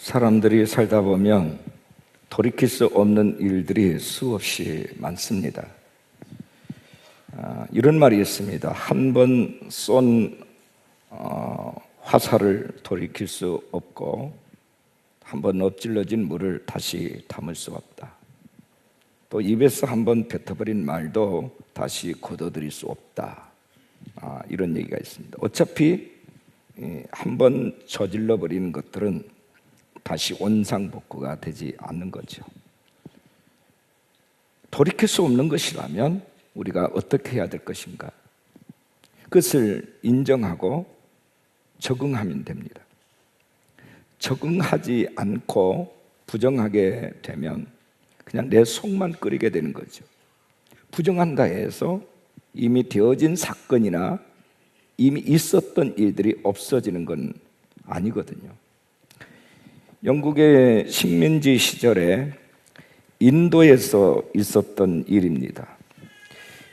사람들이 살다 보면 돌이킬 수 없는 일들이 수없이 많습니다. 이런 말이 있습니다. 한 번 쏜 화살을 돌이킬 수 없고 한 번 엎질러진 물을 다시 담을 수 없다. 또 입에서 한 번 뱉어버린 말도 다시 걷어들일 수 없다. 이런 얘기가 있습니다. 어차피 한 번 저질러 버리는 것들은 다시 원상복구가 되지 않는 거죠. 돌이킬 수 없는 것이라면 우리가 어떻게 해야 될 것인가? 그것을 인정하고 적응하면 됩니다. 적응하지 않고 부정하게 되면 그냥 내 속만 끓이게 되는 거죠. 부정한다 해서 이미 되어진 사건이나 이미 있었던 일들이 없어지는 건 아니거든요. 영국의 식민지 시절에 인도에서 있었던 일입니다.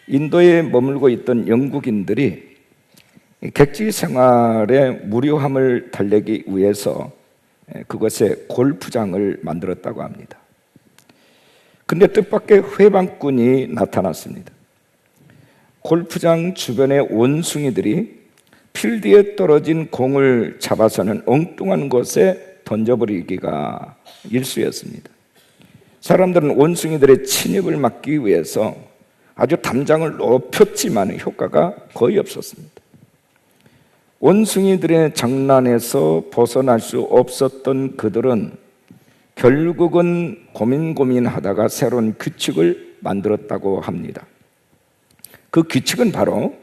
인도에 머물고 있던 영국인들이 객지 생활의 무료함을 달래기 위해서 그곳에 골프장을 만들었다고 합니다. 근데 뜻밖의 회방꾼이 나타났습니다. 골프장 주변의 원숭이들이 필드에 떨어진 공을 잡아서는 엉뚱한 곳에 던져버리기가 일쑤였습니다. 사람들은 원숭이들의 침입을 막기 위해서 아주 담장을 높였지만 효과가 거의 없었습니다. 원숭이들의 장난에서 벗어날 수 없었던 그들은 결국은 고민하다가 새로운 규칙을 만들었다고 합니다. 그 규칙은 바로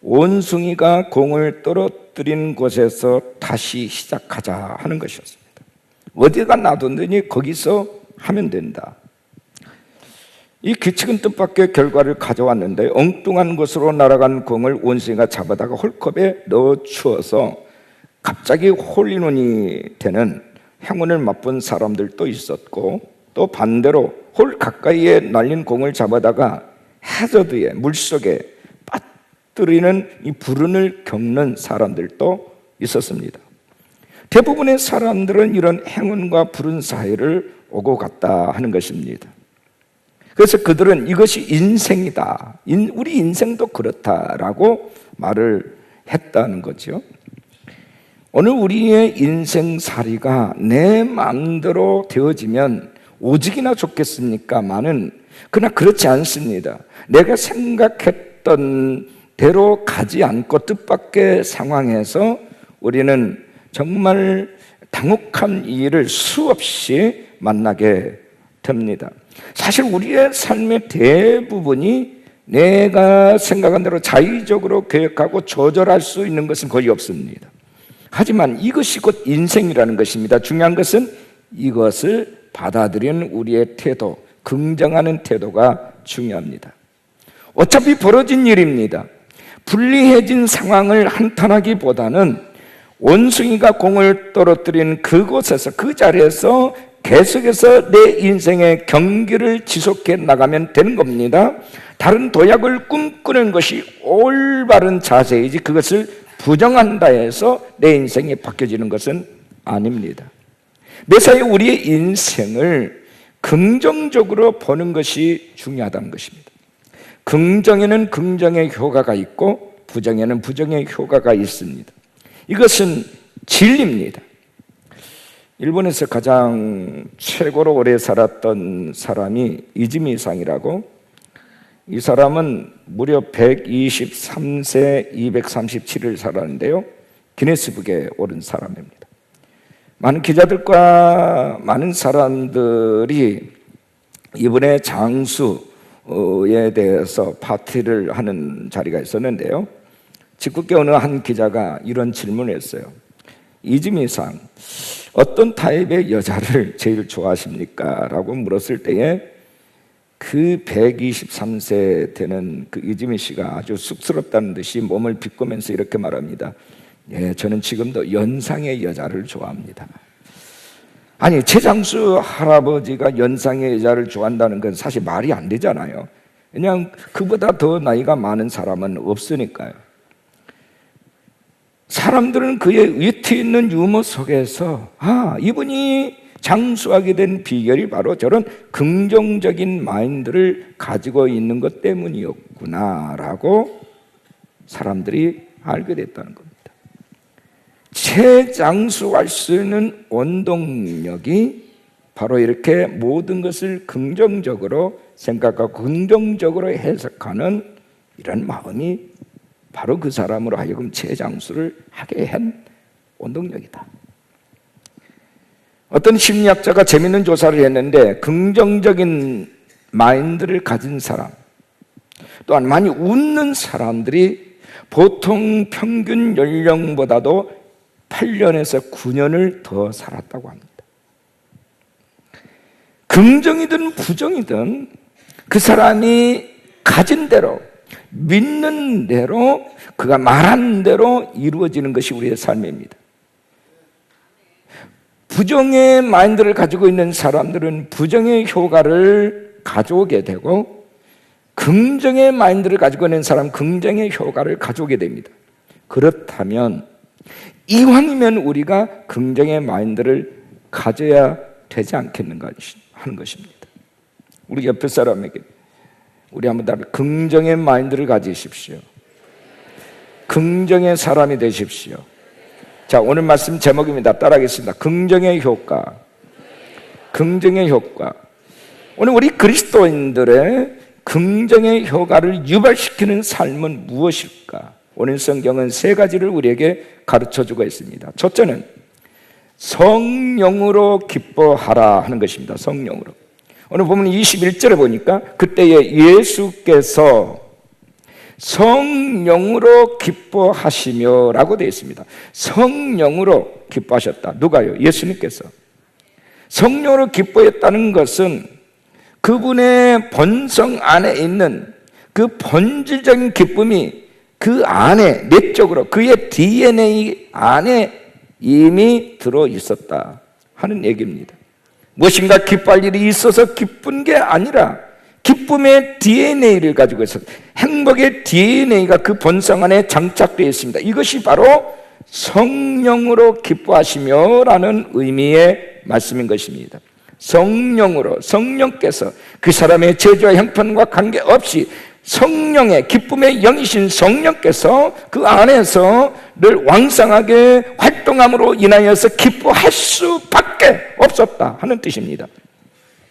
원숭이가 공을 떨어뜨린 곳에서 다시 시작하자 하는 것이었습니다. 어디가 놔뒀느니 거기서 하면 된다. 이 규칙은 뜻밖의 결과를 가져왔는데 엉뚱한 곳으로 날아간 공을 원숭이가 잡아다가 홀컵에 넣어주어서 갑자기 홀인원이 되는 행운을 맛본 사람들도 있었고, 또 반대로 홀 가까이에 날린 공을 잡아다가 해저드에 물속에 빠뜨리는 이 불운을 겪는 사람들도 있었습니다. 대부분의 사람들은 이런 행운과 불운 사이를 오고 갔다 하는 것입니다. 그래서 그들은 이것이 인생이다, 우리 인생도 그렇다라고 말을 했다는 거죠. 오늘 우리의 인생살이가 내 마음대로 되어지면 오직이나 좋겠습니까마는 그러나 그렇지 않습니다. 내가 생각했던 대로 가지 않고 뜻밖의 상황에서 우리는 정말 당혹한 일을 수없이 만나게 됩니다. 사실 우리의 삶의 대부분이 내가 생각한 대로 자의적으로 계획하고 조절할 수 있는 것은 거의 없습니다. 하지만 이것이 곧 인생이라는 것입니다. 중요한 것은 이것을 받아들이는 우리의 태도, 긍정하는 태도가 중요합니다. 어차피 벌어진 일입니다. 불리해진 상황을 한탄하기보다는 원숭이가 공을 떨어뜨린 그곳에서, 그 자리에서 계속해서 내 인생의 경기를 지속해 나가면 되는 겁니다. 다른 도약을 꿈꾸는 것이 올바른 자세이지 그것을 부정한다 해서 내 인생이 바뀌어지는 것은 아닙니다. 매사에 우리의 인생을 긍정적으로 보는 것이 중요하다는 것입니다. 긍정에는 긍정의 효과가 있고 부정에는 부정의 효과가 있습니다. 이것은 진리입니다. 일본에서 가장 최고로 오래 살았던 사람이 이즈미상이라고, 이 사람은 무려 123세 237일 살았는데요, 기네스북에 오른 사람입니다. 많은 기자들과 많은 사람들이 이번에 장수에 대해서 파티를 하는 자리가 있었는데요, 직국계 어느 한 기자가 이런 질문을 했어요. 이즈미상, 어떤 타입의 여자를 제일 좋아하십니까? 라고 물었을 때에 그 123세 되는 그 이즈미 씨가 아주 쑥스럽다는 듯이 몸을 비꼬면서 이렇게 말합니다. 예, 저는 지금도 연상의 여자를 좋아합니다. 아니, 최장수 할아버지가 연상의 여자를 좋아한다는 건 사실 말이 안 되잖아요. 그냥 그보다 더 나이가 많은 사람은 없으니까요. 사람들은 그의 위트 있는 유머 속에서 이분이 장수하게 된 비결이 바로 저런 긍정적인 마인드를 가지고 있는 것 때문이었구나라고 사람들이 알게 됐다는 겁니다. 최장수할 수 있는 원동력이 바로 이렇게 모든 것을 긍정적으로 생각하고 긍정적으로 해석하는 이런 마음이 바로 그 사람으로 하여금 최장수를 하게 한 원동력이다. 어떤 심리학자가 재미있는 조사를 했는데 긍정적인 마인드를 가진 사람, 또한 많이 웃는 사람들이 보통 평균 연령보다도 8년에서 9년을 더 살았다고 합니다. 긍정이든 부정이든 그 사람이 가진 대로, 믿는 대로, 그가 말한 대로 이루어지는 것이 우리의 삶입니다. 부정의 마인드를 가지고 있는 사람들은 부정의 효과를 가져오게 되고, 긍정의 마인드를 가지고 있는 사람은 긍정의 효과를 가져오게 됩니다. 그렇다면 이왕이면 우리가 긍정의 마인드를 가져야 되지 않겠는가 하는 것입니다. 우리 옆에 사람에게 우리 한번 다 긍정의 마인드를 가지십시오. 긍정의 사람이 되십시오. 자, 오늘 말씀 제목입니다. 따라하겠습니다. 긍정의 효과. 긍정의 효과. 오늘 우리 그리스도인들의 긍정의 효과를 유발시키는 삶은 무엇일까? 오늘 성경은 세 가지를 우리에게 가르쳐주고 있습니다. 첫째는 성령으로 기뻐하라 하는 것입니다. 성령으로. 오늘 보면 21절에 보니까 그때에 예수께서 성령으로 기뻐하시며 라고 되어 있습니다. 성령으로 기뻐하셨다. 누가요? 예수님께서. 성령으로 기뻐했다는 것은 그분의 본성 안에 있는 그 본질적인 기쁨이 그 안에 내적으로 그의 DNA 안에 이미 들어 있었다 하는 얘기입니다. 무엇인가 기뻐할 일이 있어서 기쁜 게 아니라 기쁨의 DNA를 가지고 있었다. 행복의 DNA가 그 본성 안에 장착되어 있습니다. 이것이 바로 성령으로 기뻐하시며 라는 의미의 말씀인 것입니다. 성령으로, 성령께서 그 사람의 죄와 형편과 관계없이 성령의 기쁨의 영이신 성령께서 그 안에서 늘 왕성하게 활동함으로 인하여서 기뻐할 수밖에 없었다 하는 뜻입니다.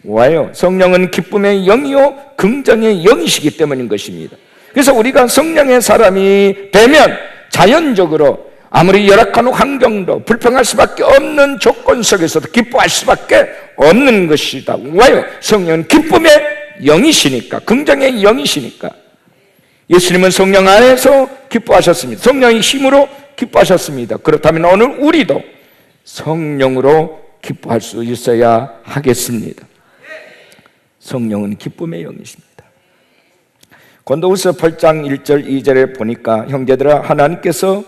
왜요? 성령은 기쁨의 영이요 긍정의 영이시기 때문인 것입니다. 그래서 우리가 성령의 사람이 되면 자연적으로 아무리 열악한 환경도 불평할 수밖에 없는 조건 속에서도 기뻐할 수밖에 없는 것이다. 왜요? 성령은 기쁨의 영이시니까, 긍정의 영이시니까. 예수님은 성령 안에서 기뻐하셨습니다. 성령의 힘으로 기뻐하셨습니다. 그렇다면 오늘 우리도 성령으로 기뻐할 수 있어야 하겠습니다. 성령은 기쁨의 영이십니다. 고린도후서 8장 1절 2절에 보니까 형제들아, 하나님께서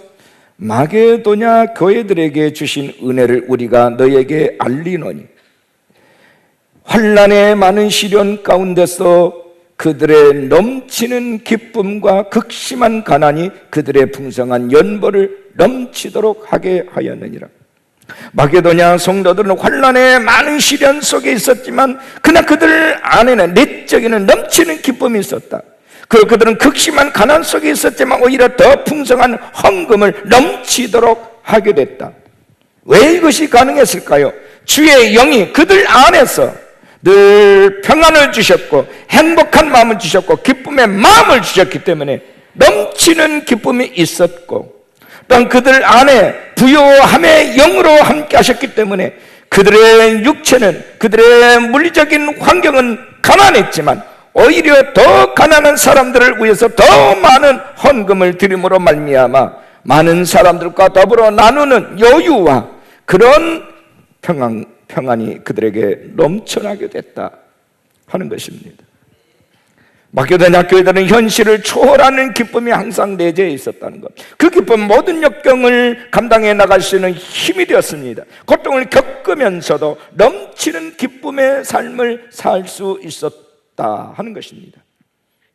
마게도냐 교회들에게 주신 은혜를 우리가 너에게 알리노니 환난의 많은 시련 가운데서 그들의 넘치는 기쁨과 극심한 가난이 그들의 풍성한 연보를 넘치도록 하게 하였느니라. 마게도냐 성도들은 환난의 많은 시련 속에 있었지만 그러나 그들 안에는 내적에는 넘치는 기쁨이 있었다. 그들은 극심한 가난 속에 있었지만 오히려 더 풍성한 헌금을 넘치도록 하게 됐다. 왜 이것이 가능했을까요? 주의 영이 그들 안에서 늘 평안을 주셨고 행복한 마음을 주셨고 기쁨의 마음을 주셨기 때문에 넘치는 기쁨이 있었고, 또한 그들 안에 부요함의 영으로 함께 하셨기 때문에 그들의 육체는, 그들의 물리적인 환경은 가난했지만 오히려 더 가난한 사람들을 위해서 더 많은 헌금을 드림으로 말미암아 많은 사람들과 더불어 나누는 여유와 그런 평안이 그들에게 넘쳐나게 됐다 하는 것입니다. 마게도냐 교회들은 현실을 초월하는 기쁨이 항상 내재해 있었다는 것. 그 기쁨은 모든 역경을 감당해 나갈 수 있는 힘이 되었습니다. 고통을 겪으면서도 넘치는 기쁨의 삶을 살 수 있었다 하는 것입니다.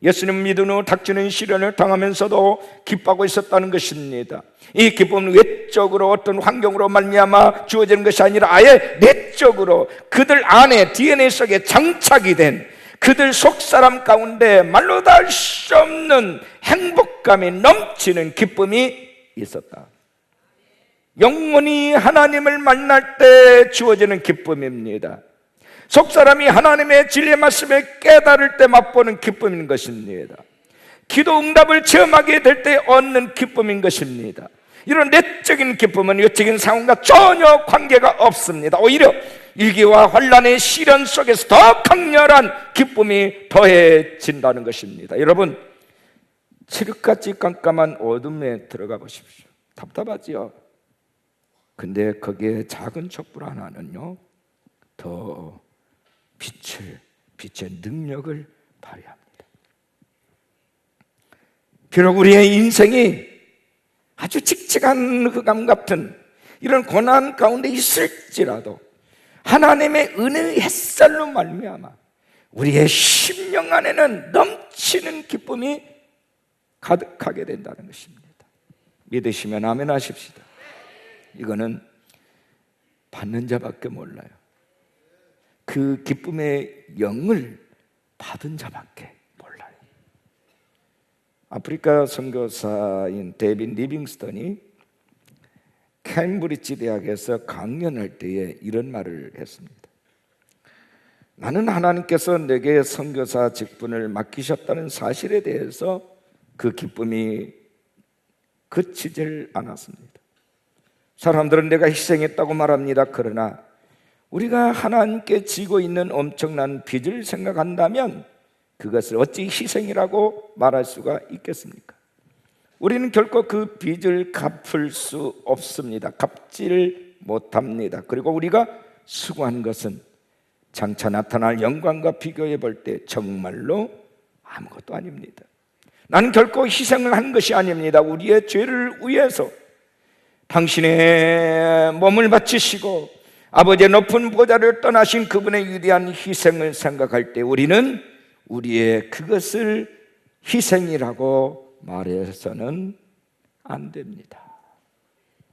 예수님 믿은 후 닥치는 시련을 당하면서도 기뻐하고 있었다는 것입니다. 이 기쁨은 외적으로 어떤 환경으로 말미암아 주어지는 것이 아니라 아예 내적으로 그들 안에 DNA 속에 장착이 된 그들 속사람 가운데 말로 다 할 수 없는 행복감이 넘치는 기쁨이 있었다. 영원히 하나님을 만날 때 주어지는 기쁨입니다. 속사람이 하나님의 진리의 말씀을 깨달을 때 맛보는 기쁨인 것입니다. 기도 응답을 체험하게 될 때 얻는 기쁨인 것입니다. 이런 내적인 기쁨은 외적인 상황과 전혀 관계가 없습니다. 오히려 위기와 환난의 시련 속에서 더 강렬한 기쁨이 더해진다는 것입니다. 여러분, 칠흑같이 깜깜한 어둠에 들어가 보십시오. 답답하지요? 근데 거기에 작은 촛불 하나는요 더 빛의 능력을 발휘합니다. 비록 우리의 인생이 아주 칙칙한 흑암 같은 이런 고난 가운데 있을지라도 하나님의 은혜의 햇살로 말미암아 우리의 심령 안에는 넘치는 기쁨이 가득하게 된다는 것입니다. 믿으시면 아멘 하십시다. 이거는 받는 자밖에 몰라요. 그 기쁨의 영을 받은 자밖에 몰라요. 아프리카 선교사인 데이빗 리빙스턴이 캠브리지 대학에서 강연할 때에 이런 말을 했습니다. 나는 하나님께서 내게 선교사 직분을 맡기셨다는 사실에 대해서 그 기쁨이 그치질 않았습니다. 사람들은 내가 희생했다고 말합니다. 그러나 우리가 하나님께 지고 있는 엄청난 빚을 생각한다면 그것을 어찌 희생이라고 말할 수가 있겠습니까? 우리는 결코 그 빚을 갚을 수 없습니다. 갚지를 못합니다. 그리고 우리가 수고한 것은 장차 나타날 영광과 비교해 볼 때 정말로 아무것도 아닙니다. 나는 결코 희생을 한 것이 아닙니다. 우리의 죄를 위해서 당신의 몸을 바치시고 아버지의 높은 보좌를 떠나신 그분의 위대한 희생을 생각할 때 우리는 우리의 그것을 희생이라고 말해서는 안 됩니다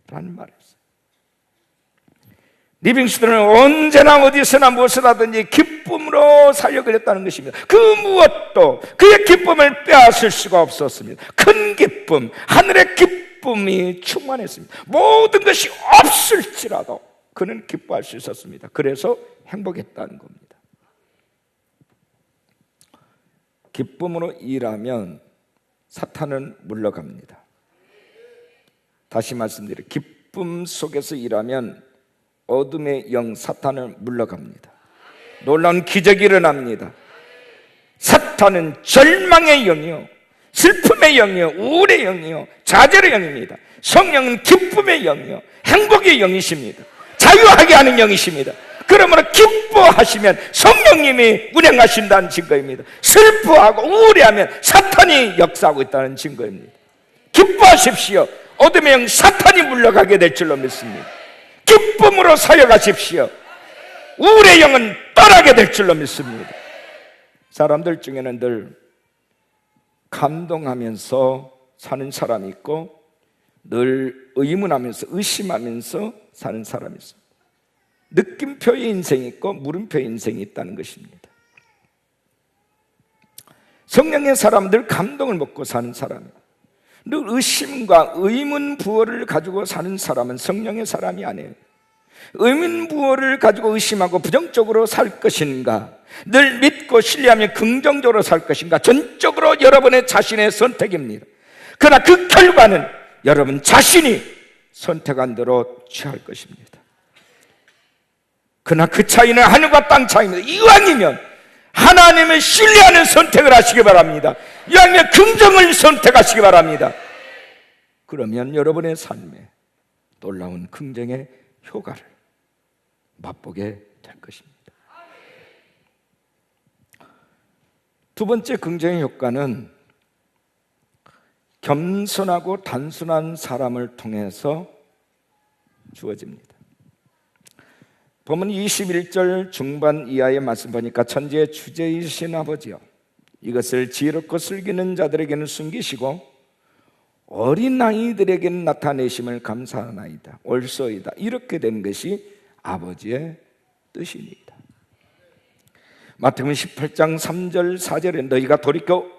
라는 말이었어요. 리빙스턴은 언제나 어디서나 무엇을 하든지 기쁨으로 살려 그랬다는 것입니다. 그 무엇도 그의 기쁨을 빼앗을 수가 없었습니다. 큰 기쁨, 하늘의 기쁨이 충만했습니다. 모든 것이 없을지라도 그는 기뻐할 수 있었습니다. 그래서 행복했다는 겁니다. 기쁨으로 일하면 사탄은 물러갑니다. 다시 말씀드려요. 기쁨 속에서 일하면 어둠의 영 사탄은 물러갑니다. 놀라운 기적이 일어납니다. 사탄은 절망의 영이요, 슬픔의 영이요, 우울의 영이요, 좌절의 영입니다. 성령은 기쁨의 영이요, 행복의 영이십니다. 자유하게 하는 영이십니다. 그러므로 기뻐하시면 성령님이 운행하신다는 증거입니다. 슬퍼하고 우울해하면 사탄이 역사하고 있다는 증거입니다. 기뻐하십시오. 어둠의 영 사탄이 물러가게 될 줄로 믿습니다. 기쁨으로 살아가십시오. 우울의 영은 떠나게 될 줄로 믿습니다. 사람들 중에는 늘 감동하면서 사는 사람이 있고 늘 의문하면서 의심하면서 사는 사람이 있습니다. 느낌표의 인생이 있고 물음표의 인생이 있다는 것입니다. 성령의 사람들 감동을 먹고 사는 사람이에요. 늘 의심과 의문 부호를 가지고 사는 사람은 성령의 사람이 아니에요. 의문 부호를 가지고 의심하고 부정적으로 살 것인가, 늘 믿고 신뢰하며 긍정적으로 살 것인가, 전적으로 여러분의 자신의 선택입니다. 그러나 그 결과는 여러분 자신이 선택한 대로 취할 것입니다. 그러나 그 차이는 하늘과 땅 차이입니다. 이왕이면 하나님을 신뢰하는 선택을 하시기 바랍니다. 이왕이면 긍정을 선택하시기 바랍니다. 그러면 여러분의 삶에 놀라운 긍정의 효과를 맛보게 될 것입니다. 두 번째 긍정의 효과는 겸손하고 단순한 사람을 통해서 주어집니다. 본문 21절 중반 이하의 말씀 보니까 천지의 주제이신 아버지여, 이것을 지혜롭고 슬기는 자들에게는 숨기시고 어린 아이들에게는 나타내심을 감사하나이다. 옳소이다. 이렇게 된 것이 아버지의 뜻입니다. 마태복음 18장 3절 4절에 너희가 돌이켜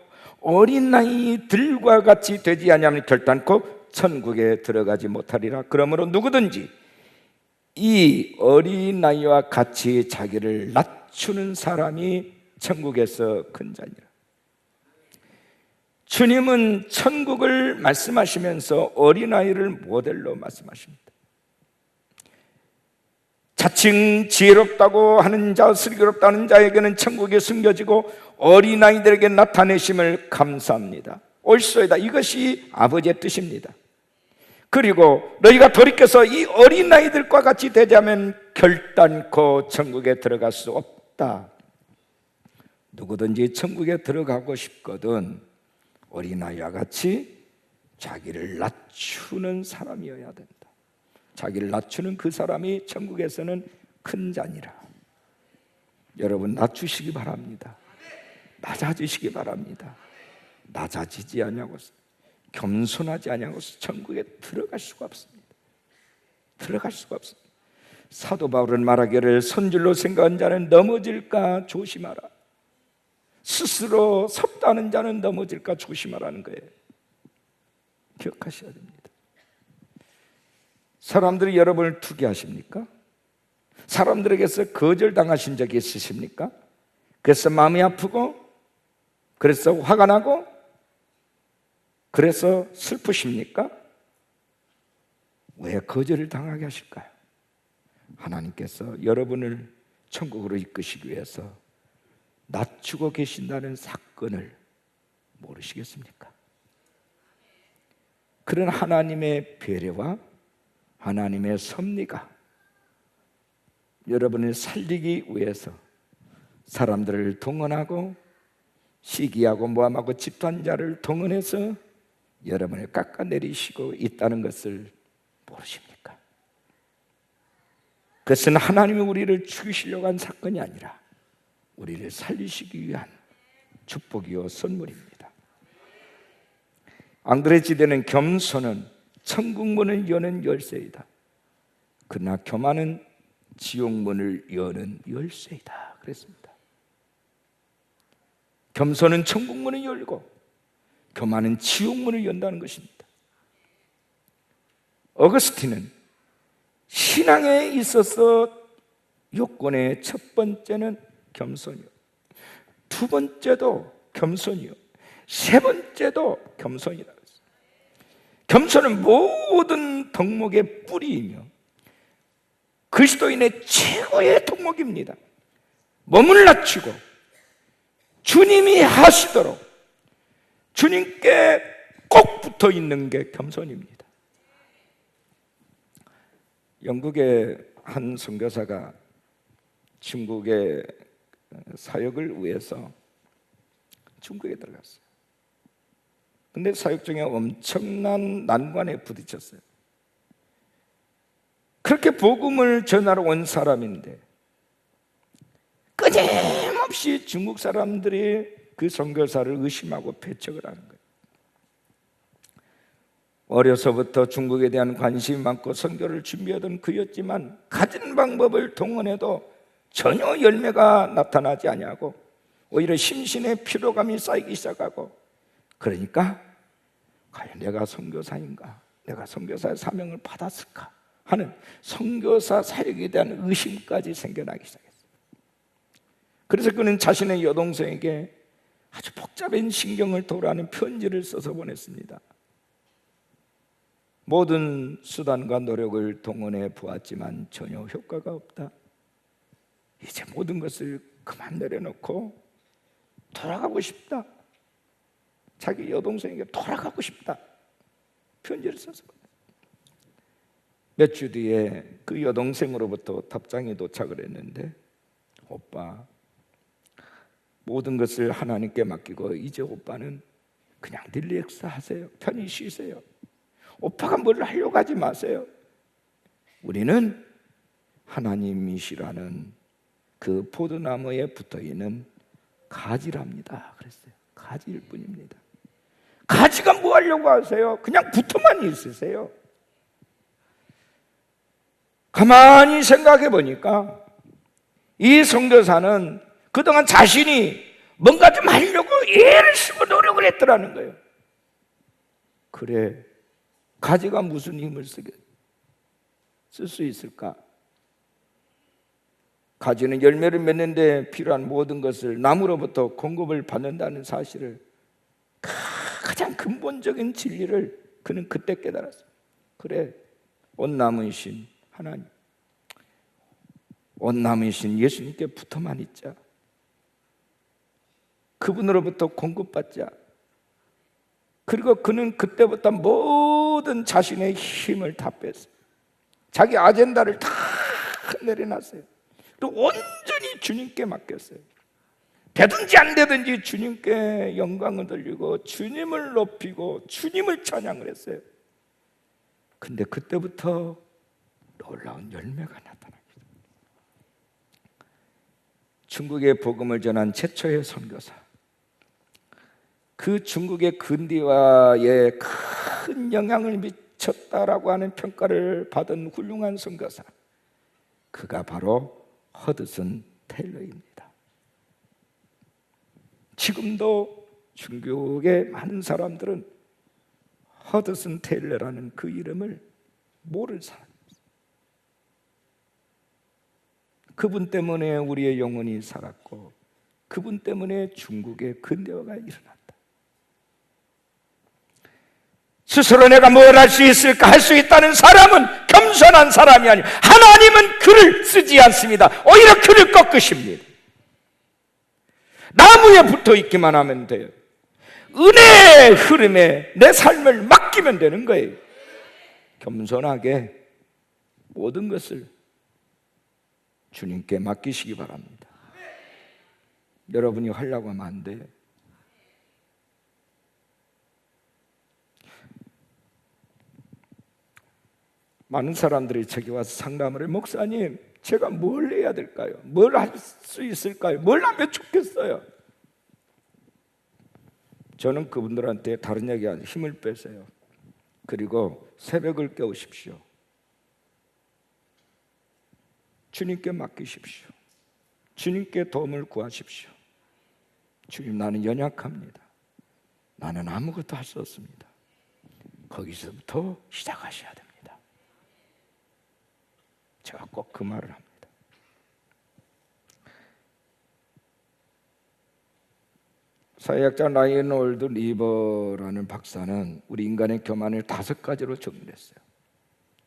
어린 아이들과 같이 되지 아니하면 결단코 천국에 들어가지 못하리라. 그러므로 누구든지 이 어린아이와 같이 자기를 낮추는 사람이 천국에서 큰 자니라. 주님은 천국을 말씀하시면서 어린아이를 모델로 말씀하십니다. 자칭 지혜롭다고 하는 자, 슬기롭다 하는 자에게는 천국이 숨겨지고 어린아이들에게 나타내심을 감사합니다. 옳소이다. 이것이 아버지의 뜻입니다. 그리고 너희가 돌이켜서 이 어린아이들과 같이 되자면 결단코 천국에 들어갈 수 없다. 누구든지 천국에 들어가고 싶거든 어린아이와 같이 자기를 낮추는 사람이어야 된다. 자기를 낮추는 그 사람이 천국에서는 큰 자니라. 여러분 낮추시기 바랍니다. 낮아지시기 바랍니다. 낮아지지 아니하고서 겸손하지 아니하고서 천국에 들어갈 수가 없습니다. 들어갈 수가 없습니다. 사도 바울은 말하기를 선줄로 생각한 자는 넘어질까 조심하라. 스스로 섭다는 자는 넘어질까 조심하라는 거예요. 기억하셔야 됩니다. 사람들이 여러분을 투기하십니까? 사람들에게서 거절당하신 적이 있으십니까? 그래서 마음이 아프고, 그래서 화가 나고, 그래서 슬프십니까? 왜 거절을 당하게 하실까요? 하나님께서 여러분을 천국으로 이끄시기 위해서 낮추고 계신다는 사건을 모르시겠습니까? 그런 하나님의 배려와 하나님의 섭리가 여러분을 살리기 위해서 사람들을 동원하고 시기하고 모함하고 집단자를 동원해서 여러분을 깎아내리시고 있다는 것을 모르십니까? 그것은 하나님이 우리를 죽이시려고 한 사건이 아니라 우리를 살리시기 위한 축복이요 선물입니다. 앙드레 지대는 겸손은 천국문을 여는 열쇠이다. 그러나 교만은 지옥문을 여는 열쇠이다 그랬습니다. 겸손은 천국문을 열고 교만은 지옥문을 연다는 것입니다. 어거스틴은 신앙에 있어서 요건의 첫 번째는 겸손이요, 두 번째도 겸손이요, 세 번째도 겸손이다. 겸손은 모든 덕목의 뿌리이며 그리스도인의 최고의 덕목입니다. 몸을 낮추고 주님이 하시도록 주님께 꼭 붙어 있는 게 겸손입니다. 영국의 한 선교사가 중국의 사역을 위해서 중국에 들어갔어요. 근데 사역 중에 엄청난 난관에 부딪혔어요. 그렇게 복음을 전하러 온 사람인데 끊임없이 중국 사람들이 그 선교사를 의심하고 배척을 하는 거예요. 어려서부터 중국에 대한 관심이 많고 선교를 준비하던 그였지만 가진 방법을 동원해도 전혀 열매가 나타나지 아니하고 오히려 심신의 피로감이 쌓이기 시작하고, 그러니까 과연 내가 선교사인가, 내가 선교사의 사명을 받았을까 하는 선교사 사역에 대한 의심까지 생겨나기 시작했어요. 그래서 그는 자신의 여동생에게 아주 복잡한 신경을 토로하는 편지를 써서 보냈습니다. 모든 수단과 노력을 동원해 보았지만 전혀 효과가 없다. 이제 모든 것을 그만 내려놓고 돌아가고 싶다. 자기 여동생에게 돌아가고 싶다. 편지를 써서 몇 주 뒤에 그 여동생으로부터 답장이 도착을 했는데, 오빠, 모든 것을 하나님께 맡기고 이제 오빠는 그냥 릴렉스 하세요. 편히 쉬세요. 오빠가 뭘 하려고 하지 마세요. 우리는 하나님이시라는 그 포도나무에 붙어있는 가지랍니다. 그랬어요. 가지일 뿐입니다. 가지가 뭐 하려고 하세요? 그냥 붙어만 있으세요. 가만히 생각해 보니까 이 선교사는 그동안 자신이 뭔가 좀 하려고 애를 쓰고 노력을 했더라는 거예요. 그래, 가지가 무슨 힘을 쓸 수 있을까? 가지는 열매를 맺는데 필요한 모든 것을 나무로부터 공급을 받는다는 사실을, 가장 근본적인 진리를 그는 그때 깨달았어요. 그래, 온나무이신 하나님, 온나무이신 예수님께 붙어만 있자. 그분으로부터 공급받자. 그리고 그는 그때부터 모든 자신의 힘을 다 뺐어요. 자기 아젠다를 다 내려놨어요. 그리고 온전히 주님께 맡겼어요. 되든지 안 되든지 주님께 영광을 돌리고 주님을 높이고 주님을 찬양을 했어요. 근데 그때부터 놀라운 열매가 나타납니다. 중국의 복음을 전한 최초의 선교사, 그 중국의 근대화에 큰 영향을 미쳤다라고 하는 평가를 받은 훌륭한 선교사, 그가 바로 허드슨 테일러입니다. 지금도 중국의 많은 사람들은 허드슨 테일러라는 그 이름을 모를 사람입니다. 그분 때문에 우리의 영혼이 살았고, 그분 때문에 중국의 근대화가 일어났다. 스스로 내가 뭘 할 수 있을까? 할 수 있다는 사람은 겸손한 사람이 아니고, 하나님은 그를 쓰지 않습니다. 오히려 그를 꺾으십니다. 나무에 붙어 있기만 하면 돼요. 은혜의 흐름에 내 삶을 맡기면 되는 거예요. 겸손하게 모든 것을 주님께 맡기시기 바랍니다. 여러분이 하려고 하면 안 돼요. 많은 사람들이 저기 와서 상담을 해요. 목사님, 제가 뭘 해야 될까요? 뭘 할 수 있을까요? 뭘 하면 좋겠어요? 저는 그분들한테 다른 얘기 아니고 힘을 빼세요. 그리고 새벽을 깨우십시오. 주님께 맡기십시오. 주님께 도움을 구하십시오. 주님, 나는 연약합니다. 나는 아무것도 할 수 없습니다. 거기서부터 시작하셔야 됩니다. 제가 꼭 그 말을 합니다. 사회학자 라이언홀드 리버라는 박사는 우리 인간의 교만을 5가지로 정리했어요.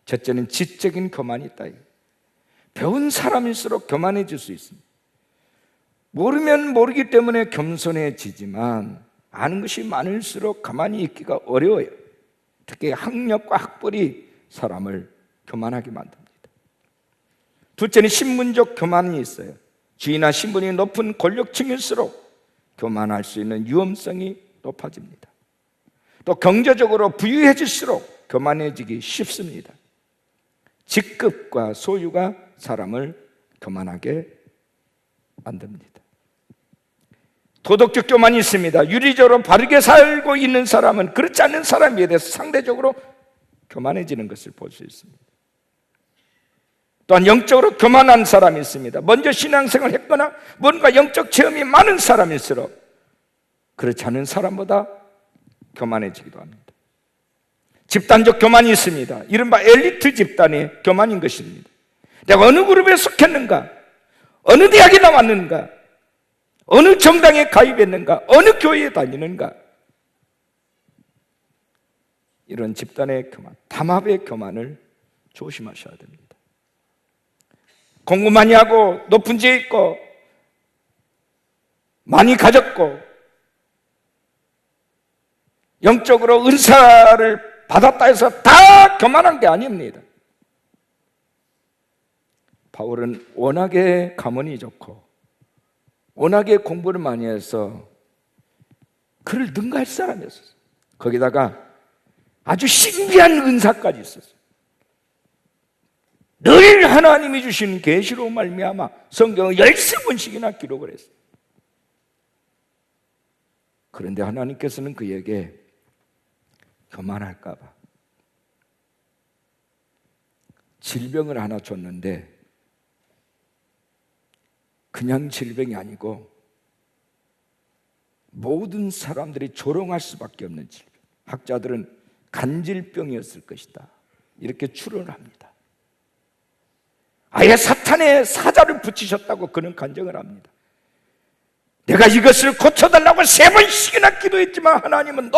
첫째는 지적인 교만이 있다. 배운 사람일수록 교만해질 수 있습니다. 모르면 모르기 때문에 겸손해지지만 아는 것이 많을수록 가만히 있기가 어려워요. 특히 학력과 학벌이 사람을 교만하게 만듭니다. 둘째는 신분적 교만이 있어요. 지위나 신분이 높은 권력층일수록 교만할 수 있는 위험성이 높아집니다. 또 경제적으로 부유해질수록 교만해지기 쉽습니다. 직급과 소유가 사람을 교만하게 만듭니다. 도덕적 교만이 있습니다. 윤리적으로 바르게 살고 있는 사람은 그렇지 않은 사람에 대해서 상대적으로 교만해지는 것을 볼 수 있습니다. 또한 영적으로 교만한 사람이 있습니다. 먼저 신앙생활을 했거나 뭔가 영적 체험이 많은 사람일수록 그렇지 않은 사람보다 교만해지기도 합니다. 집단적 교만이 있습니다. 이른바 엘리트 집단의 교만인 것입니다. 내가 어느 그룹에 속했는가, 어느 대학에 나왔는가, 어느 정당에 가입했는가, 어느 교회에 다니는가, 이런 집단의 교만, 담합의 교만을 조심하셔야 됩니다. 공부 많이 하고 높은 지에 있고 많이 가졌고 영적으로 은사를 받았다 해서 다 교만한 게 아닙니다. 바울은 워낙에 가문이 좋고 워낙에 공부를 많이 해서 그를 능가할 사람이었어요. 거기다가 아주 신비한 은사까지 있었어요. 늘 하나님이 주신 계시로 말미암아 성경을 13번씩이나 기록을 했어요. 그런데 하나님께서는 그에게 교만할까 봐 질병을 하나 줬는데, 그냥 질병이 아니고 모든 사람들이 조롱할 수밖에 없는 질병, 학자들은 간질병이었을 것이다 이렇게 추론을 합니다. 아예 사탄의 사자를 붙이셨다고 그는 간증을 합니다. 내가 이것을 고쳐달라고 3번씩이나 기도했지만 하나님은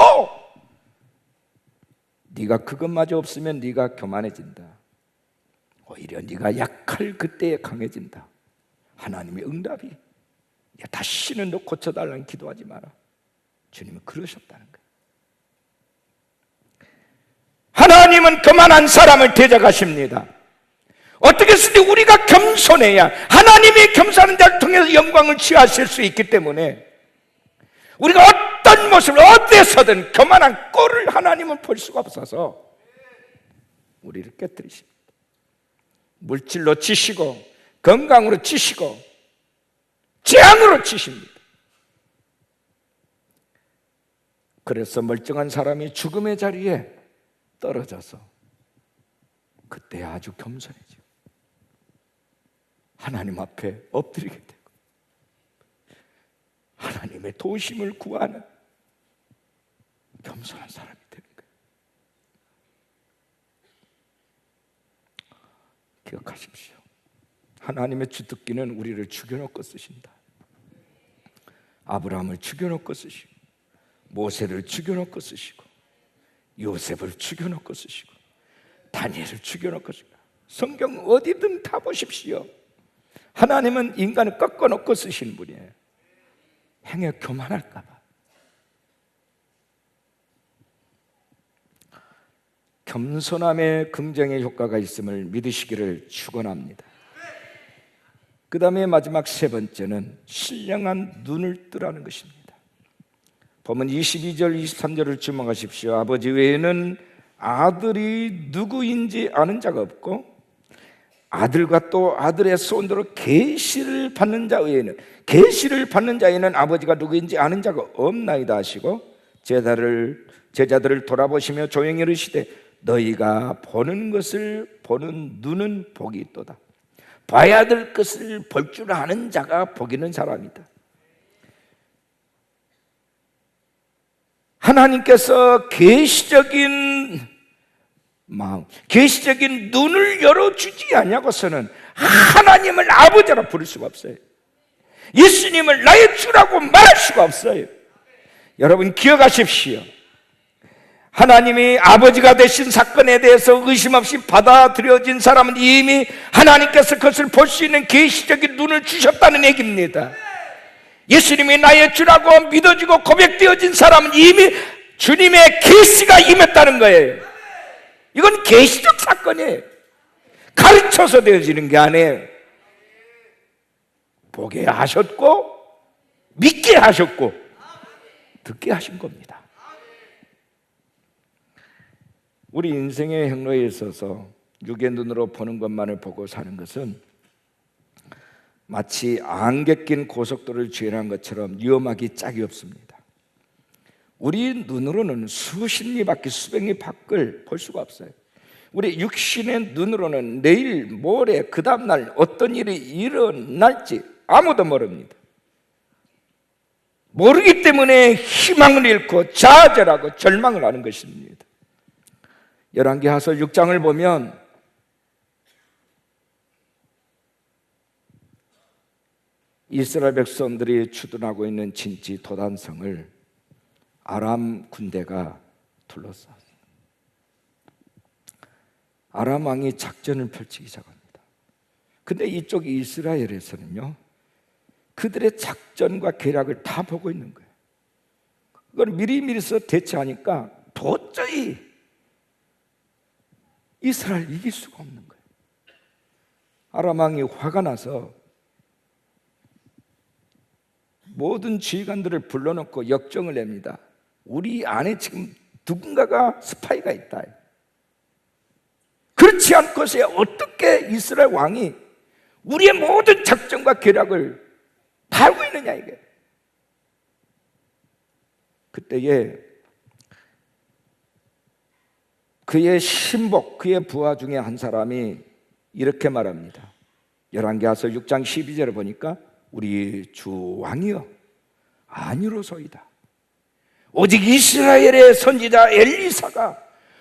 네가 그것마저 없으면 네가 교만해진다, 오히려 네가 약할 그때에 강해진다. 하나님의 응답이, 다시는 너 고쳐달라는 기도하지 마라. 주님은 그러셨다는 거예요. 하나님은 교만한 사람을 대적하십니다. 어떻게 해서든 우리가 겸손해야 하나님이 겸손한 자를 통해서 영광을 취하실 수 있기 때문에, 우리가 어떤 모습을 어디에서든 교만한 꼴을 하나님은 볼 수가 없어서 우리를 깨뜨리십니다. 물질로 치시고 건강으로 치시고 재앙으로 치십니다. 그래서 멀쩡한 사람이 죽음의 자리에 떨어져서 그때 아주 겸손해지고 하나님 앞에 엎드리게 되고 하나님의 도우심을 구하는 겸손한 사람이 되는 거예요. 기억하십시오. 하나님의 주특기는 우리를 죽여놓고 쓰신다. 아브라함을 죽여놓고 쓰시고, 모세를 죽여놓고 쓰시고, 요셉을 죽여놓고 쓰시고, 다니엘을 죽여놓고 쓰시고, 성경 어디든 다 보십시오. 하나님은 인간을 꺾어놓고 쓰시는 분이에요. 행여 교만할까 봐. 겸손함에 긍정의 효과가 있음을 믿으시기를 축원합니다. 그 다음에 마지막 3번째는 신령한 눈을 뜨라는 것입니다. 보면 22절 23절을 주목하십시오. 아버지 외에는 아들이 누구인지 아는 자가 없고 아들과 또 아들의 손으로 계시를 받는 자 외에는, 계시를 받는 자에는 아버지가 누구인지 아는 자가 없나이다 하시고, 제자들을 돌아보시며 조용히 이르시되 너희가 보는 것을 보는 눈은 복이 있도다. 봐야 될 것을 볼 줄 아는 자가 복 있는 사람이다. 하나님께서 계시적인 마음, 계시적인 눈을 열어주지 않냐고서는 하나님을 아버지라 부를 수가 없어요. 예수님을 나의 주라고 말할 수가 없어요. 여러분 기억하십시오. 하나님이 아버지가 되신 사건에 대해서 의심 없이 받아들여진 사람은 이미 하나님께서 그것을 볼 수 있는 계시적인 눈을 주셨다는 얘기입니다. 예수님이 나의 주라고 믿어지고 고백되어진 사람은 이미 주님의 계시가 임했다는 거예요. 이건 계시적 사건이에요. 가르쳐서 되어지는 게 아니에요. 보게 하셨고 믿게 하셨고 듣게 하신 겁니다. 우리 인생의 행로에 있어서 육의 눈으로 보는 것만을 보고 사는 것은 마치 안개 낀 고속도로를 주행한 것처럼 위험하기 짝이 없습니다. 우리 눈으로는 수십 리 밖에 수백 리 밖을 볼 수가 없어요. 우리 육신의 눈으로는 내일 모레 그 다음날 어떤 일이 일어날지 아무도 모릅니다. 모르기 때문에 희망을 잃고 좌절하고 절망을 하는 것입니다. 열왕기하서 6장을 보면 이스라엘 백성들이 주둔하고 있는 진지 도단성을 아람 군대가 둘러쌌어요. 아람 왕이 작전을 펼치기 시작합니다. 근데 이쪽 이스라엘에서는요, 그들의 작전과 계략을 다 보고 있는 거예요. 그걸 미리미리서 대처하니까 도저히 이스라엘 이길 수가 없는 거예요. 아람 왕이 화가 나서 모든 지휘관들을 불러놓고 역정을 냅니다. 우리 안에 지금 누군가가 스파이가 있다. 그렇지 않고서야 어떻게 이스라엘 왕이 우리의 모든 작전과 계략을 다 알고 있느냐 이게. 그때에 그의 신복, 그의 부하 중에 한 사람이 이렇게 말합니다. 열왕기하서 6장 12절에 보니까 우리 주 왕이여 아니로소이다. 오직 이스라엘의 선지자 엘리사가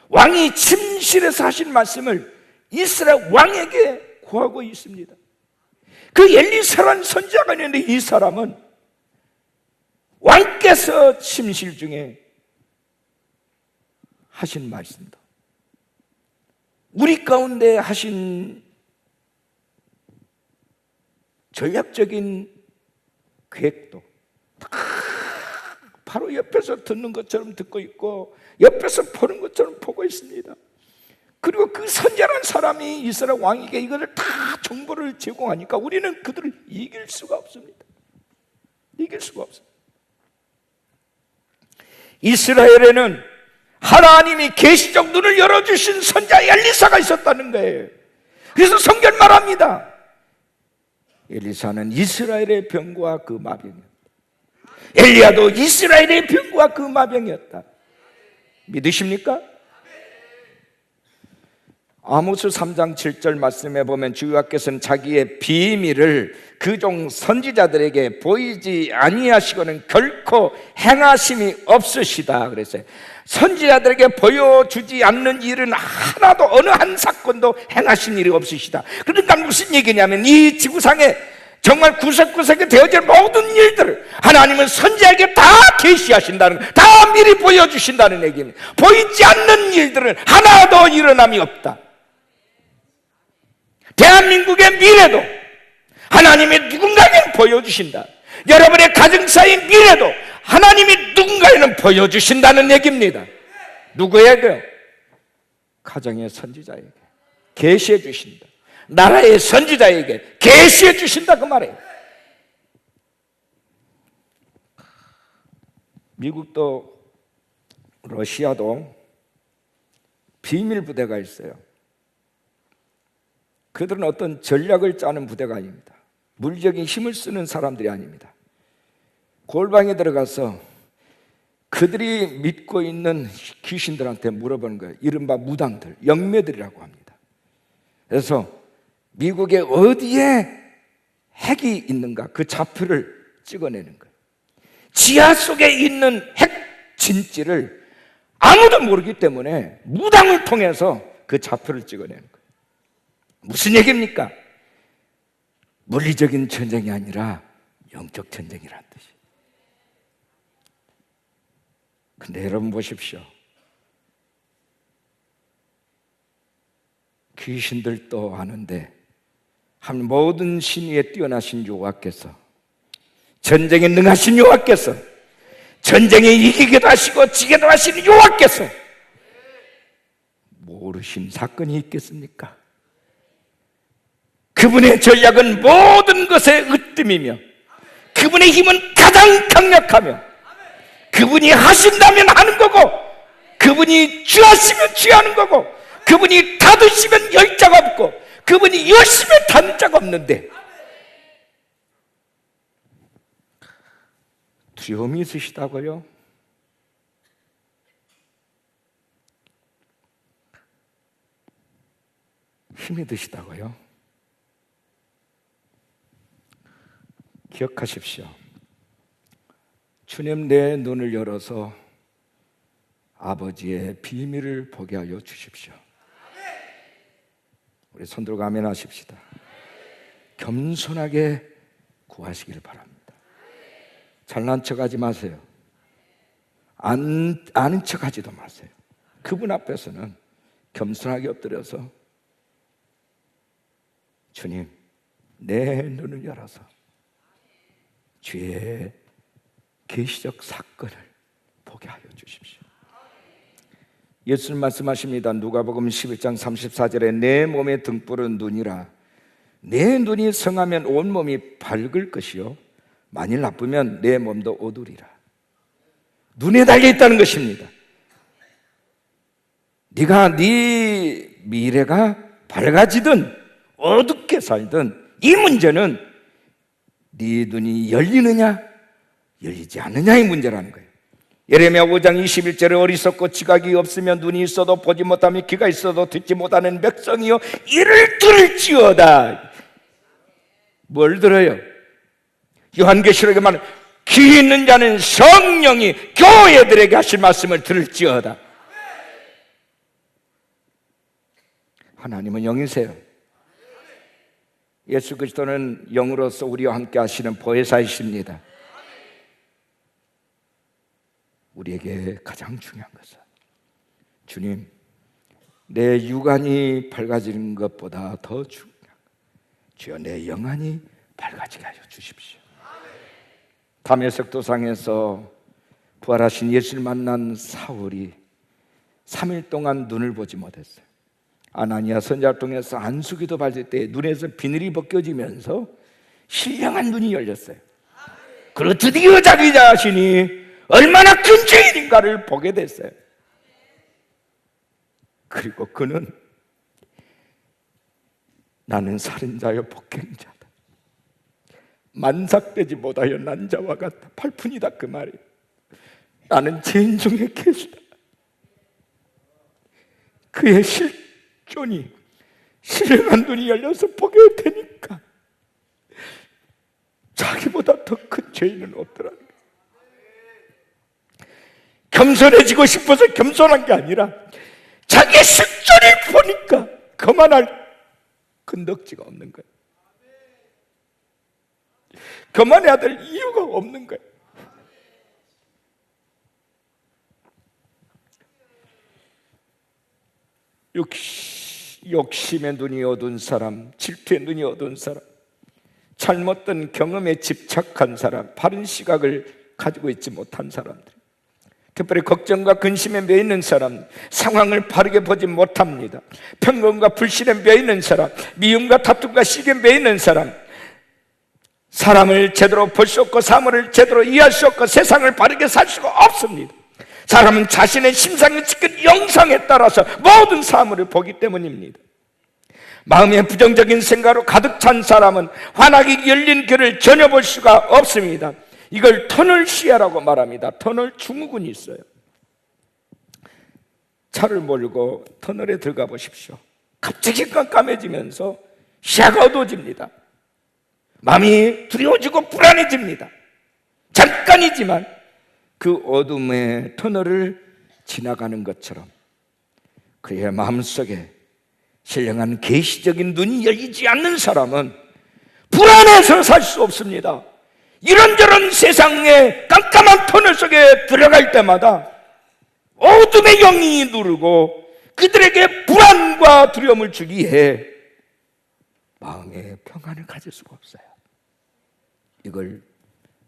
왕이 침실에서 하신 말씀을 이스라엘 왕에게 구하고 있습니다. 그 엘리사라는 선지자가 있는데 이 사람은 왕께서 침실 중에 하신 말씀도, 우리 가운데 하신 전략적인 계획도 바로 옆에서 듣는 것처럼 듣고 있고 옆에서 보는 것처럼 보고 있습니다. 그리고 그 선지자라는 사람이 이스라엘 왕에게 이것을 다 정보를 제공하니까 우리는 그들을 이길 수가 없습니다. 이길 수가 없습니다. 이스라엘에는 하나님이 계시적 눈을 열어주신 선지자 엘리사가 있었다는 거예요. 그래서 성경 말합니다. 엘리사는 이스라엘의 병과 그 마병이었다. 엘리야도 이스라엘의 병과 그 마병이었다. 믿으십니까? 아모스 3장 7절 말씀에 보면 주님께서는 자기의 비밀을 그종 선지자들에게 보이지 아니하시고는 결코 행하심이 없으시다 그랬어요. 선지자들에게 보여주지 않는 일은 하나도, 어느 한 사건도 행하신 일이 없으시다. 그러니까 무슨 얘기냐면 이 지구상에 정말 구석구석에 되어질 모든 일들을 하나님은 선지자에게 다 계시하신다는, 다 미리 보여주신다는 얘기입니다. 보이지 않는 일들은 하나도 일어남이 없다. 대한민국의 미래도 하나님이 누군가에게 보여주신다. 여러분의 가정사의 미래도 하나님이 누군가에는 보여주신다는 얘기입니다. 누구에게? 가정의 선지자에게 계시해 주신다. 나라의 선지자에게 계시해 주신다 그 말이에요. 미국도 러시아도 비밀 부대가 있어요. 그들은 어떤 전략을 짜는 부대가 아닙니다. 물리적인 힘을 쓰는 사람들이 아닙니다. 골방에 들어가서 그들이 믿고 있는 귀신들한테 물어보는 거예요. 이른바 무당들, 영매들이라고 합니다. 그래서 미국의 어디에 핵이 있는가 그 좌표를 찍어내는 거예요. 지하 속에 있는 핵 진지를 아무도 모르기 때문에 무당을 통해서 그 좌표를 찍어내는 거예요. 무슨 얘기입니까? 물리적인 전쟁이 아니라 영적 전쟁이라는 뜻이. 근데 여러분 보십시오. 귀신들도 아는데 한 모든 신위에 뛰어나신 여호와께서, 전쟁에 능하신 여호와께서, 전쟁에 이기기도 하시고 지게도 하시는 여호와께서 모르신 사건이 있겠습니까? 그분의 전략은 모든 것에 으뜸이며 그분의 힘은 가장 강력하며 그분이 하신다면 하는 거고 그분이 취하시면 취하는 거고 그분이 닫으시면 열 자가 없고 그분이 여시면 닫는 자가 없는데 두려움이 있으시다고요? 힘이 드시다고요? 기억하십시오. 주님 내 눈을 열어서 아버지의 비밀을 보게 하여 주십시오. 우리 손들고 아멘 하십시다. 겸손하게 구하시기를 바랍니다. 잘난 척하지 마세요. 아는 척하지도 마세요. 그분 앞에서는 겸손하게 엎드려서 주님 내 눈을 열어서 주의 계시적 사건을 보게 하여 주십시오. 예수님 말씀하십니다. 누가복음 11장 34절에 내 몸의 등불은 눈이라. 내 눈이 성하면 온 몸이 밝을 것이요 만일 나쁘면 내 몸도 어두리라. 눈에 달려있다는 것입니다. 네가 네 미래가 밝아지든 어둡게 살든 이 문제는 네 눈이 열리느냐 열리지 않느냐의 문제라는 거예요. 예레미야 5장 21절에 어리석고 지각이 없으면 눈이 있어도 보지 못하며 귀가 있어도 듣지 못하는 백성이여 이를 들을지어다. 뭘 들어요? 요한계시록에 말하는 귀 있는 자는 성령이 교회들에게 하실 말씀을 들을지어다. 하나님은 영이세요. 예수 그리스도는 영으로서 우리와 함께 하시는 보혜사이십니다. 우리에게 가장 중요한 것은 주님, 내 육안이 밝아지는 것보다 더 중요한 주여 내 영안이 밝아지게 하여 주십시오. 담에색 도상에서 부활하신 예수를 만난 사울이 3일 동안 눈을 보지 못했어요. 아나니아 선지자를 통해서 안수기도 받을 때 눈에서 비늘이 벗겨지면서 신령한 눈이 열렸어요. 그리고 드디어 자기 자신이 얼마나 큰 죄인인가를 보게 됐어요. 그리고 그는 나는 살인자여 폭행자다, 만삭되지 못하여 난 자와 같다, 팔푼이다 그 말이에요. 나는 죄인 중에 괴수다. 그의 실존이 신령한 눈이 열려서 보게 되니까 자기보다 더 큰 죄인은 없더라는 거예요. 겸손해지고 싶어서 겸손한 게 아니라 자기의 실존을 보니까 그만할 건덕지가 없는 거예요. 그만해야 될 이유가 없는 거예요. 욕심의 눈이 어두운 사람, 질투의 눈이 어두운 사람, 잘못된 경험에 집착한 사람, 바른 시각을 가지고 있지 못한 사람들, 특별히 걱정과 근심에 매이는 사람, 상황을 바르게 보지 못합니다. 편견과 불신에 매이는 사람, 미움과 다툼과 시기에 매이는 사람, 사람을 제대로 볼 수 없고 사물을 제대로 이해할 수 없고 세상을 바르게 살 수가 없습니다. 사람은 자신의 심상에 찍힌 영상에 따라서 모든 사물을 보기 때문입니다. 마음에 부정적인 생각으로 가득 찬 사람은 환하게 열린 길을 전혀 볼 수가 없습니다. 이걸 터널 시야라고 말합니다. 터널 증후군이 있어요. 차를 몰고 터널에 들어가 보십시오. 갑자기 깜깜해지면서 시야가 어두워집니다. 마음이 두려워지고 불안해집니다. 잠깐이지만 그 어둠의 터널을 지나가는 것처럼 그의 마음속에 신령한 계시적인 눈이 열리지 않는 사람은 불안해서 살 수 없습니다. 이런저런 세상의 깜깜한 터널 속에 들어갈 때마다 어둠의 영이 누르고 그들에게 불안과 두려움을 주기에 마음의 평안을 가질 수가 없어요. 이걸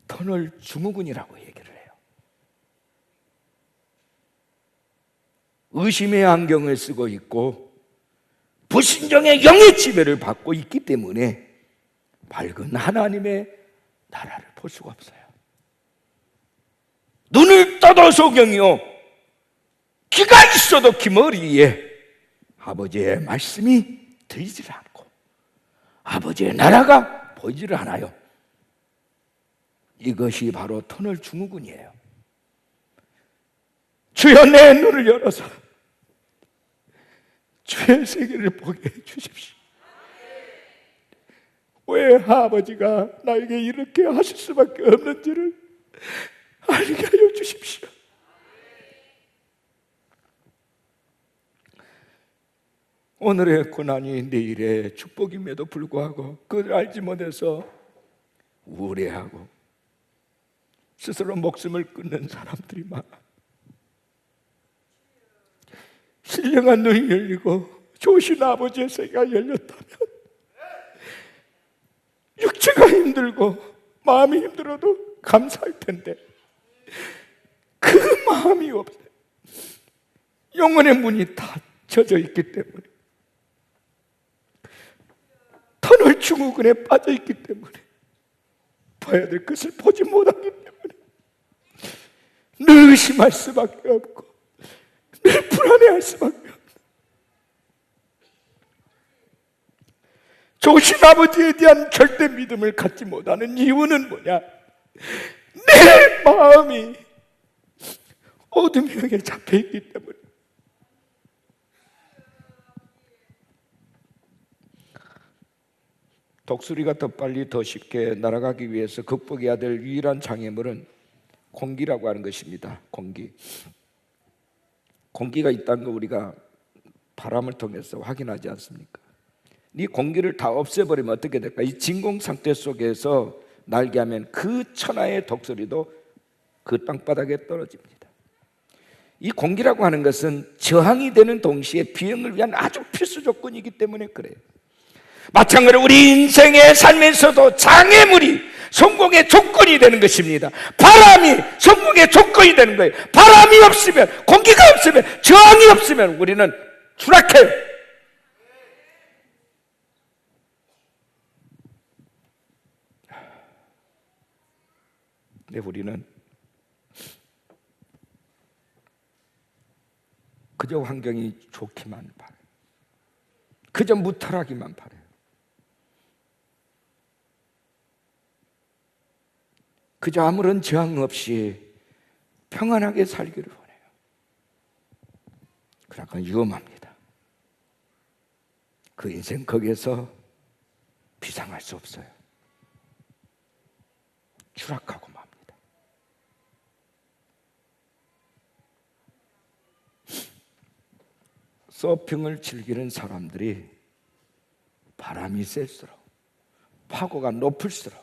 터널 증후군이라고 얘기를 해요. 의심의 안경을 쓰고 있고 불신정의 영의 지배를 받고 있기 때문에 밝은 하나님의 나라를 볼 수가 없어요. 눈을 떠도 소경이요, 귀가 있어도 귀머리에 아버지의 말씀이 들리질 않고 아버지의 나라가 보이지를 않아요. 이것이 바로 터널 증후군이에요. 주여 내 눈을 열어서 주의 세계를 보게 해주십시오. 왜 아버지가 나에게 이렇게 하실 수밖에 없는지를 알게 하여 주십시오. 오늘의 고난이 내일의 축복임에도 불구하고 그걸 알지 못해서 우울해하고 스스로 목숨을 끊는 사람들이 많아. 신령한 눈이 열리고 좋으신 아버지의 세계가 열렸다면 육체가 힘들고 마음이 힘들어도 감사할 텐데 그 마음이 없어요. 영혼의 문이 닫혀져 있기 때문에, 터널 증후군에 빠져 있기 때문에, 봐야 될 것을 보지 못하기 때문에 늘 의심할 수밖에 없고 늘 불안해할 수밖에 없고, 좋으신 아버지에 대한 절대 믿음을 갖지 못하는 이유는 뭐냐? 내 마음이 어둠형에 잡혀있기 때문에 독수리가 더 빨리 더 쉽게 날아가기 위해서 극복해야 될 유일한 장애물은 공기라고 하는 것입니다. 공기가 있다는 거 우리가 바람을 통해서 확인하지 않습니까? 이 공기를 다 없애버리면 어떻게 될까? 이 진공 상태 속에서 날개하면 그 천하의 독수리도 그 땅바닥에 떨어집니다. 이 공기라고 하는 것은 저항이 되는 동시에 비행을 위한 아주 필수 조건이기 때문에 그래요. 마찬가지로 우리 인생의 삶에서도 장애물이 성공의 조건이 되는 것입니다. 바람이 성공의 조건이 되는 거예요. 바람이 없으면, 공기가 없으면, 저항이 없으면 우리는 추락해요. 근데 우리는 그저 환경이 좋기만 바라요. 그저 무탈하기만 바라요. 그저 아무런 저항 없이 평안하게 살기를 원해요. 그러니까 위험합니다. 그 인생 거기에서 비상할 수 없어요. 추락하고 맙니다. 서핑을 즐기는 사람들이 바람이 셀수록, 파고가 높을수록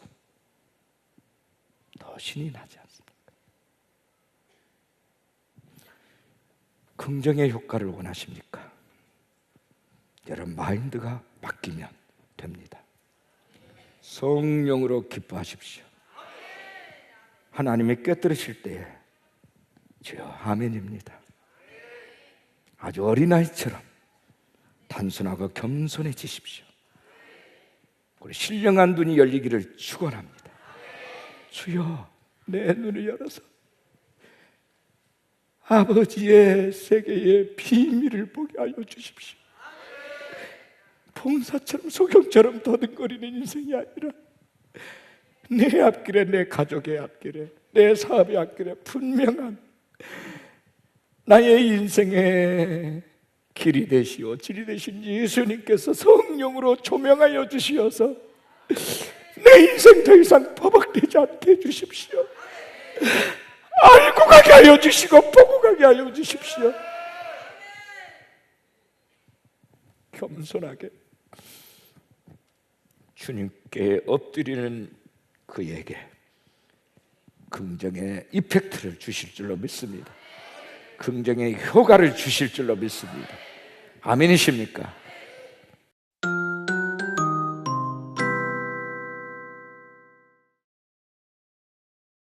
더 신이 나지 않습니까? 긍정의 효과를 원하십니까? 여러분 마인드가 바뀌면 됩니다. 성령으로 기뻐하십시오. 하나님이 꿰뚫으실 때에 주여 아멘입니다. 아주 어린아이처럼 단순하고 겸손해지십시오. 우리 신령한 눈이 열리기를 축원합니다. 주여 내 눈을 열어서 아버지의 세계의 비밀을 보게 하여 주십시오. 봉사처럼 소경처럼 더듬거리는 인생이 아니라 내 앞길에, 내 가족의 앞길에, 내 사업의 앞길에 분명한 나의 인생의 길이 되시오 질이 되신 예수님께서 성령으로 조명하여 주시어서 내 인생 더 이상 버벅대지 않게 해주십시오. 알고 가게 하여 주시고 보고 가게 하여 주십시오. 겸손하게 주님께 엎드리는 그에게 긍정의 이펙트를 주실 줄로 믿습니다. 긍정의 효과를 주실 줄로 믿습니다. 아멘이십니까?